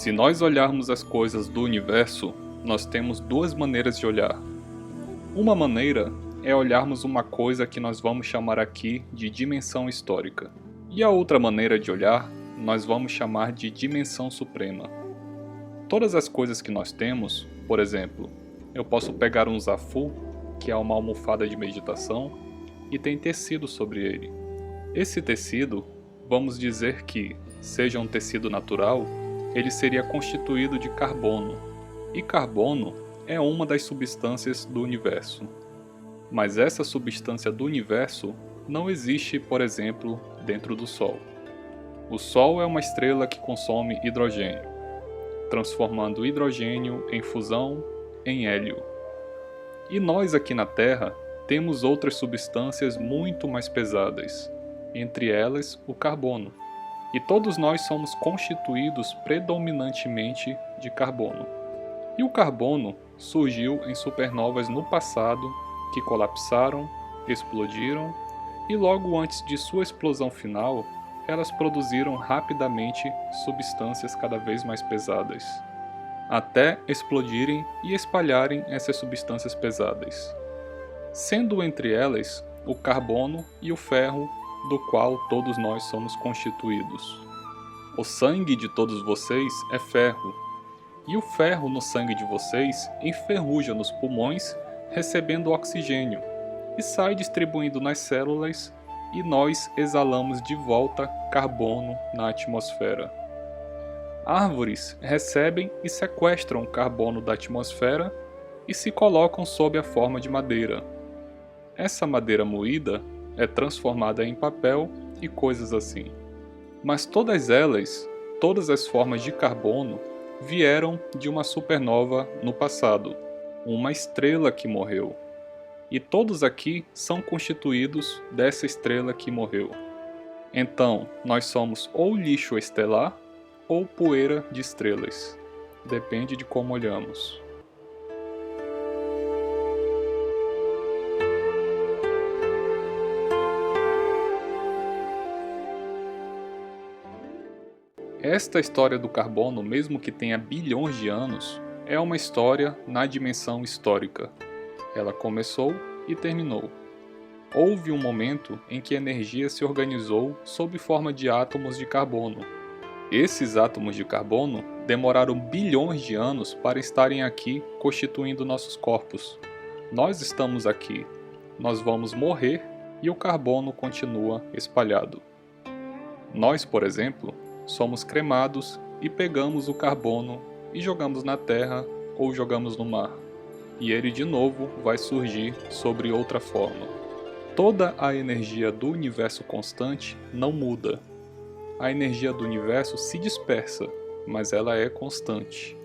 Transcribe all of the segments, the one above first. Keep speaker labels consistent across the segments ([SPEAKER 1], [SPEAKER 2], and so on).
[SPEAKER 1] Se nós olharmos as coisas do universo, nós temos duas maneiras de olhar. Uma maneira é olharmos uma coisa que nós vamos chamar aqui de dimensão histórica. E a outra maneira de olhar, nós vamos chamar de dimensão suprema. Todas as coisas que nós temos, por exemplo, eu posso pegar um zafu, que é uma almofada de meditação, e tem tecido sobre ele. Esse tecido, vamos dizer que, seja um tecido natural, ele seria constituído de carbono. E carbono é uma das substâncias do universo. Mas essa substância do universo não existe, por exemplo, dentro do Sol. O Sol é uma estrela que consome hidrogênio, transformando hidrogênio em fusão em hélio. E nós aqui na Terra temos outras substâncias muito mais pesadas, entre elas o carbono. E todos nós somos constituídos predominantemente de carbono. E o carbono surgiu em supernovas no passado que colapsaram, explodiram e logo antes de sua explosão final, elas produziram rapidamente substâncias cada vez mais pesadas, até explodirem e espalharem essas substâncias pesadas, sendo entre elas o carbono e o ferro, do qual todos nós somos constituídos. O sangue de todos vocês é ferro, e o ferro no sangue de vocês enferruja nos pulmões, recebendo oxigênio, e sai distribuindo nas células, e nós exalamos de volta carbono na atmosfera. Árvores recebem e sequestram o carbono da atmosfera e se colocam sob a forma de madeira. Essa madeira moída é transformada em papel e coisas assim. Mas todas elas, todas as formas de carbono, vieram de uma supernova no passado, uma estrela que morreu. E todos aqui são constituídos dessa estrela que morreu. Então, nós somos ou lixo estelar ou poeira de estrelas. Depende de como olhamos. Esta história do carbono, mesmo que tenha bilhões de anos, é uma história na dimensão histórica. Ela começou e terminou. Houve um momento em que a energia se organizou sob forma de átomos de carbono. Esses átomos de carbono demoraram bilhões de anos para estarem aqui constituindo nossos corpos. Nós estamos aqui, nós vamos morrer e o carbono continua espalhado. Nós, por exemplo, somos cremados e pegamos o carbono e jogamos na terra ou jogamos no mar. E ele de novo vai surgir sobre outra forma. Toda a energia do universo constante não muda. A energia do universo se dispersa, mas ela é constante.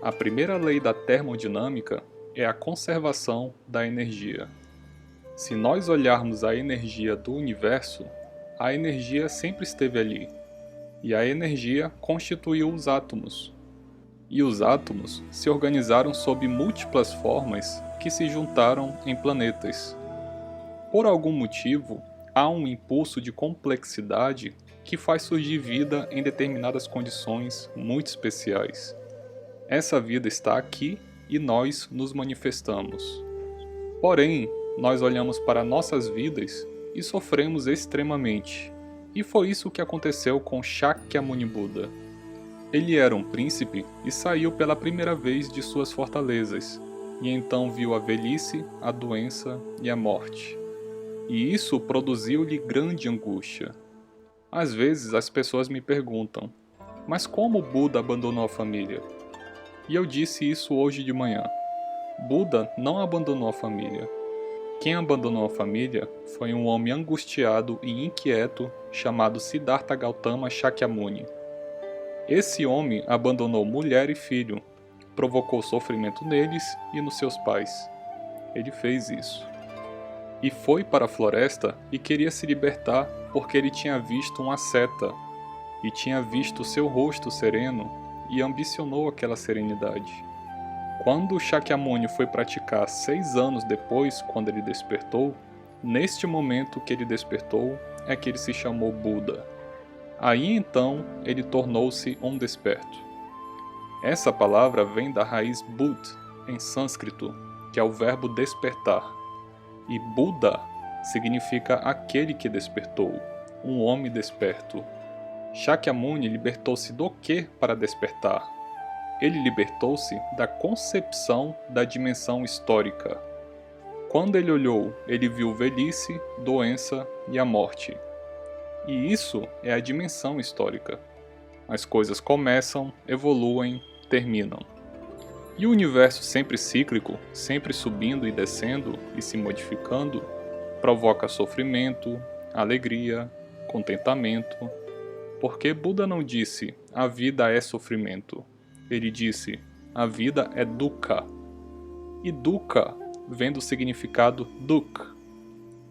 [SPEAKER 1] A primeira lei da termodinâmica é a conservação da energia. Se nós olharmos a energia do universo, a energia sempre esteve ali. E a energia constituiu os átomos. E os átomos se organizaram sob múltiplas formas que se juntaram em planetas. Por algum motivo, há um impulso de complexidade que faz surgir vida em determinadas condições muito especiais. Essa vida está aqui e nós nos manifestamos. Porém, nós olhamos para nossas vidas e sofremos extremamente. E foi isso que aconteceu com Shakyamuni Buda. Ele era um príncipe e saiu pela primeira vez de suas fortalezas, e então viu a velhice, a doença e a morte. E isso produziu-lhe grande angústia. Às vezes as pessoas me perguntam, mas como Buda abandonou a família? E eu disse isso hoje de manhã. Buda não abandonou a família. Quem abandonou a família foi um homem angustiado e inquieto chamado Siddhartha Gautama Shakyamuni. Esse homem abandonou mulher e filho, provocou sofrimento neles e nos seus pais. Ele fez isso. E foi para a floresta e queria se libertar porque ele tinha visto uma seta e tinha visto seu rosto sereno e ambicionou aquela serenidade. Quando Shakyamuni foi praticar 6 anos depois, quando ele despertou, neste momento que ele despertou é que ele se chamou Buda. Aí então ele tornou-se um desperto. Essa palavra vem da raiz Bud, em sânscrito, que é o verbo despertar, e Buddha significa aquele que despertou, um homem desperto. Shakyamuni libertou-se do que para despertar? Ele libertou-se da concepção da dimensão histórica. Quando ele olhou, ele viu velhice, doença e a morte. E isso é a dimensão histórica. As coisas começam, evoluem, terminam. E o universo sempre cíclico, sempre subindo e descendo e se modificando, provoca sofrimento, alegria, contentamento. Porque Buda não disse, a vida é sofrimento. Ele disse, a vida é dukkha. E dukkha vem do significado duk.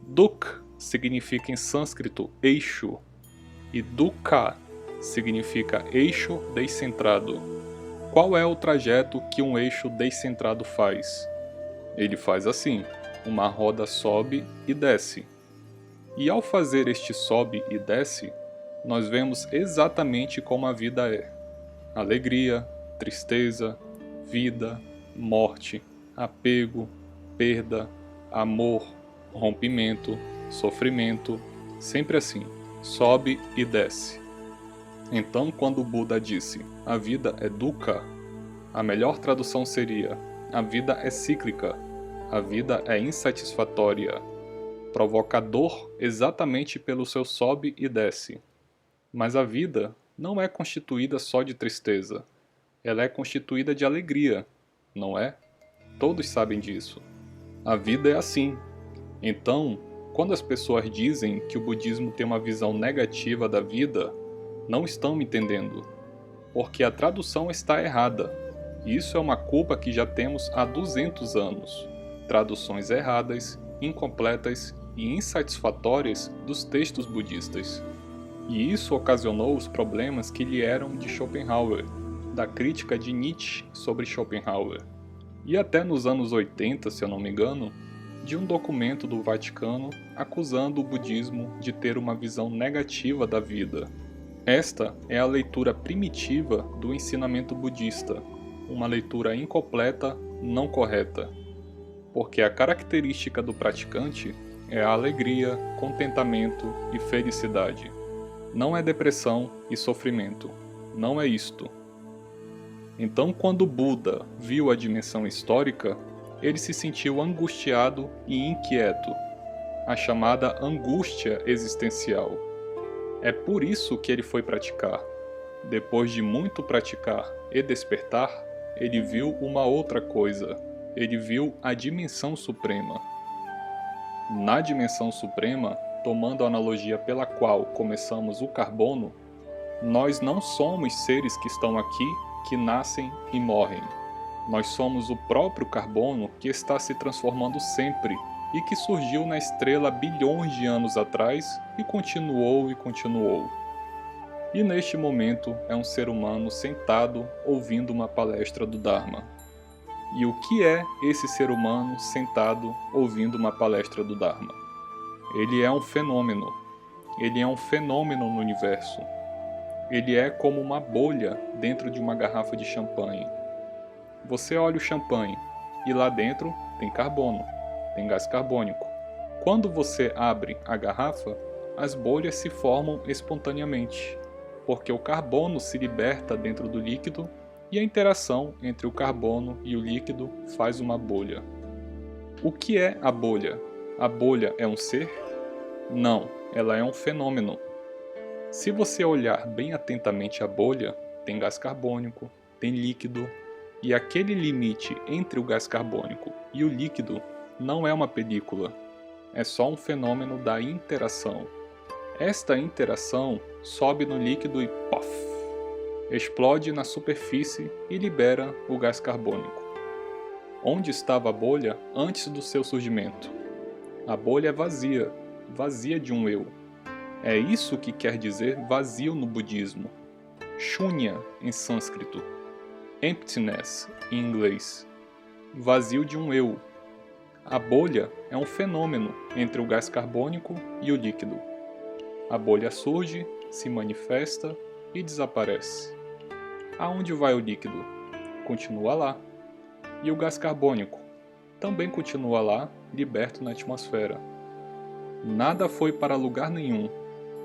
[SPEAKER 1] Duk significa em sânscrito eixo. E dukkha significa eixo descentrado. Qual é o trajeto que um eixo descentrado faz? Ele faz assim, uma roda sobe e desce. E ao fazer este sobe e desce, nós vemos exatamente como a vida é. Alegria, tristeza, vida, morte, apego, perda, amor, rompimento, sofrimento, sempre assim, sobe e desce. Então, quando o Buda disse, a vida é dukkha, a melhor tradução seria, a vida é cíclica, a vida é insatisfatória, provoca dor exatamente pelo seu sobe e desce. Mas a vida não é constituída só de tristeza, ela é constituída de alegria, não é? Todos sabem disso. A vida é assim. Então, quando as pessoas dizem que o budismo tem uma visão negativa da vida, não estão me entendendo, porque a tradução está errada. Isso é uma culpa que já temos há 200 anos. Traduções erradas, incompletas e insatisfatórias dos textos budistas. E isso ocasionou os problemas que lhe eram de Schopenhauer, da crítica de Nietzsche sobre Schopenhauer. E até nos anos 80, se eu não me engano, de um documento do Vaticano acusando o budismo de ter uma visão negativa da vida. Esta é a leitura primitiva do ensinamento budista, uma leitura incompleta, não correta. Porque a característica do praticante é a alegria, contentamento e felicidade. Não é depressão e sofrimento. Não é isto. Então, quando Buda viu a dimensão histórica, ele se sentiu angustiado e inquieto, a chamada angústia existencial. É por isso que ele foi praticar. Depois de muito praticar e despertar, ele viu uma outra coisa. Ele viu a dimensão suprema. Na dimensão suprema, tomando a analogia pela qual começamos o carbono, nós não somos seres que estão aqui, que nascem e morrem. Nós somos o próprio carbono que está se transformando sempre e que surgiu na estrela bilhões de anos atrás e continuou e continuou. E neste momento é um ser humano sentado ouvindo uma palestra do Dharma. E o que é esse ser humano sentado ouvindo uma palestra do Dharma? Ele é um fenômeno. Ele é um fenômeno no universo. Ele é como uma bolha dentro de uma garrafa de champanhe. Você olha o champanhe e lá dentro tem carbono, tem gás carbônico. Quando você abre a garrafa, as bolhas se formam espontaneamente, porque o carbono se liberta dentro do líquido e a interação entre o carbono e o líquido faz uma bolha. O que é a bolha? A bolha é um ser? Não, ela é um fenômeno. Se você olhar bem atentamente a bolha, tem gás carbônico, tem líquido, e aquele limite entre o gás carbônico e o líquido não é uma película, é só um fenômeno da interação. Esta interação sobe no líquido e pof! Explode na superfície e libera o gás carbônico. Onde estava a bolha antes do seu surgimento? A bolha é vazia, vazia de um eu. É isso que quer dizer vazio no budismo. Shunya em sânscrito. Emptiness em inglês. Vazio de um eu. A bolha é um fenômeno entre o gás carbônico e o líquido. A bolha surge, se manifesta e desaparece. Aonde vai o líquido? continua lá. E o gás carbônico também continua lá, liberto na atmosfera. Nada foi para lugar nenhum,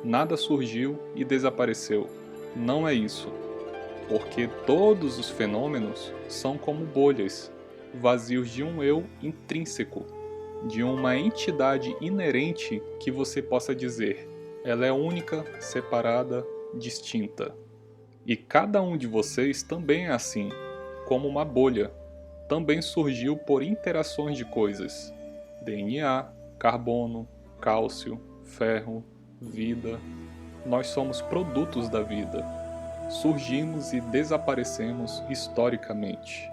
[SPEAKER 1] nada surgiu e desapareceu. Não é isso, porque todos os fenômenos são como bolhas, vazios de um eu intrínseco, de uma entidade inerente que você possa dizer, ela é única, separada, distinta. E cada um de vocês também é assim, como uma bolha, também surgiu por interações de coisas, DNA, carbono, cálcio, ferro, vida. Nós somos produtos da vida. Surgimos e desaparecemos historicamente.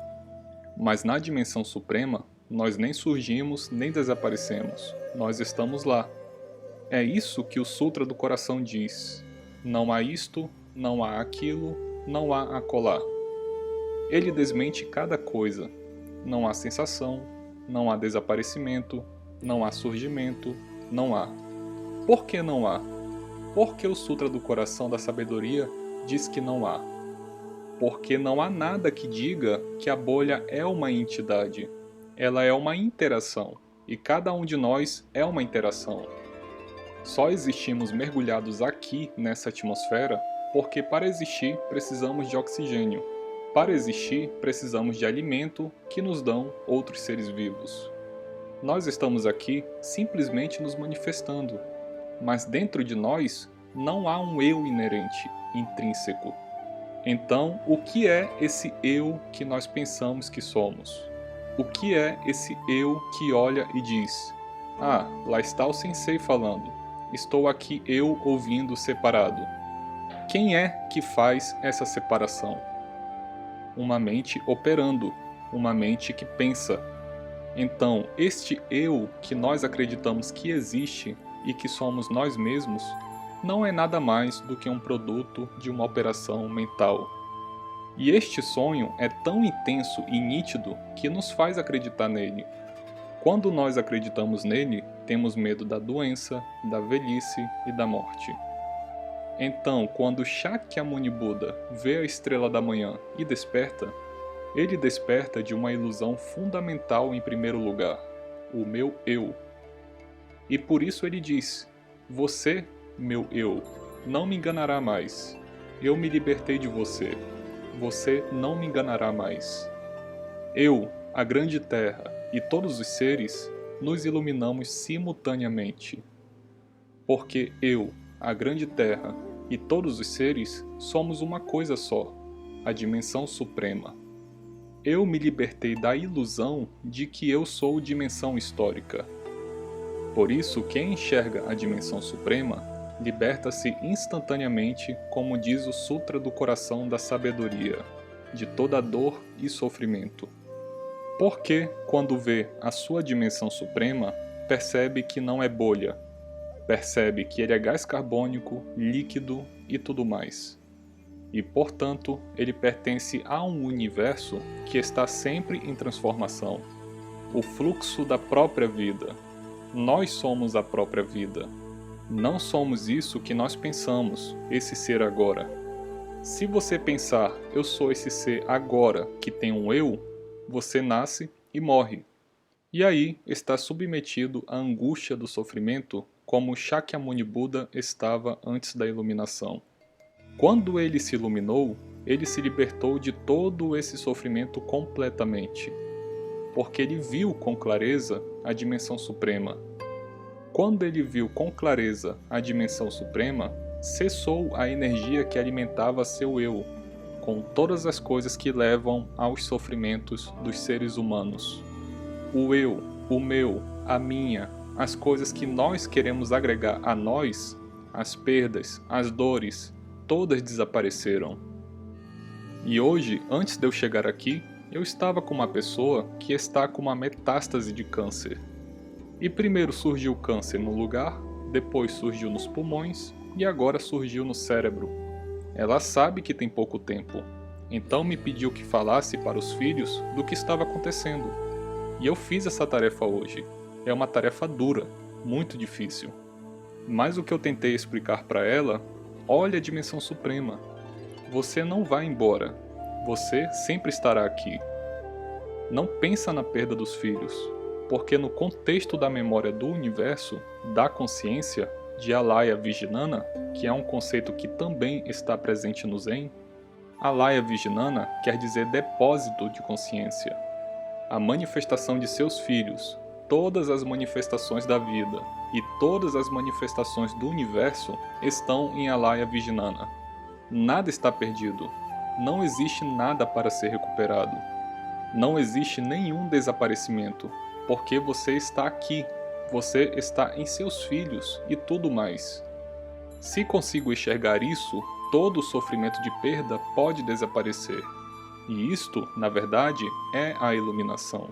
[SPEAKER 1] Mas na dimensão suprema, nós nem surgimos nem desaparecemos. Nós estamos lá. É isso que o Sutra do Coração diz. Não há isto, não há aquilo, não há acolá. Ele desmente cada coisa. Não há sensação, não há desaparecimento, não há surgimento, não há. Por que não há? Porque o Sutra do Coração da Sabedoria diz que não há. Porque não há nada que diga que a bolha é uma entidade. Ela é uma interação, e cada um de nós é uma interação. Só existimos mergulhados aqui nessa atmosfera porque para existir precisamos de oxigênio. Para existir, precisamos de alimento que nos dão outros seres vivos. Nós estamos aqui simplesmente nos manifestando, mas dentro de nós não há um eu inerente, intrínseco. Então, o que é esse eu que nós pensamos que somos? O que é esse eu que olha e diz: "Ah, lá está o sensei falando. Estou aqui eu ouvindo separado." Quem é que faz essa separação? Uma mente operando, uma mente que pensa. Então, este eu que nós acreditamos que existe e que somos nós mesmos, não é nada mais do que um produto de uma operação mental. E este sonho é tão intenso e nítido que nos faz acreditar nele. Quando nós acreditamos nele, temos medo da doença, da velhice e da morte. Então, quando Shakyamuni Buda vê a estrela da manhã e desperta, ele desperta de uma ilusão fundamental em primeiro lugar, o meu eu. E por isso ele diz: "Você, meu eu, não me enganará mais. Eu me libertei de você. Você não me enganará mais." Eu, a grande terra e todos os seres nos iluminamos simultaneamente. Porque eu, a grande terra e todos os seres somos uma coisa só, a dimensão suprema. Eu me libertei da ilusão de que eu sou dimensão histórica. Por isso, quem enxerga a dimensão suprema liberta-se instantaneamente, como diz o Sutra do Coração da Sabedoria, de toda dor e sofrimento. Porque, quando vê a sua dimensão suprema, percebe que não é bolha, percebe que ele é gás carbônico, líquido e tudo mais. E, portanto, ele pertence a um universo que está sempre em transformação. O fluxo da própria vida. Nós somos a própria vida. Não somos isso que nós pensamos, esse ser agora. Se você pensar, eu sou esse ser agora que tem um eu, você nasce e morre. E aí está submetido à angústia do sofrimento como Shakyamuni Buda estava antes da iluminação. Quando ele se iluminou, ele se libertou de todo esse sofrimento completamente, porque ele viu com clareza a dimensão suprema. Quando ele viu com clareza a dimensão suprema, cessou a energia que alimentava seu eu, com todas as coisas que levam aos sofrimentos dos seres humanos. O eu, o meu, a minha, as coisas que nós queremos agregar a nós, as perdas, as dores, todas desapareceram. E hoje, antes de eu chegar aqui, eu estava com uma pessoa que está com uma metástase de câncer. E primeiro surgiu o câncer no lugar, depois surgiu nos pulmões e agora surgiu no cérebro. Ela sabe que tem pouco tempo, então me pediu que falasse para os filhos do que estava acontecendo. E eu fiz essa tarefa hoje. É uma tarefa dura, muito difícil. Mas o que eu tentei explicar para ela, olha a dimensão suprema. Você não vai embora. você sempre estará aqui. Não pensa na perda dos filhos, porque no contexto da memória do universo, da consciência, de Alaya Vijnana, que é um conceito que também está presente no Zen, Alaya Vijnana quer dizer depósito de consciência. A manifestação de seus filhos, todas as manifestações da vida e todas as manifestações do universo estão em Alaya Vijnana. Nada está perdido. Não existe nada para ser recuperado. Não existe nenhum desaparecimento, porque você está aqui. Você está em seus filhos e tudo mais. Se consigo enxergar isso, todo o sofrimento de perda pode desaparecer. E isto, na verdade, é a iluminação.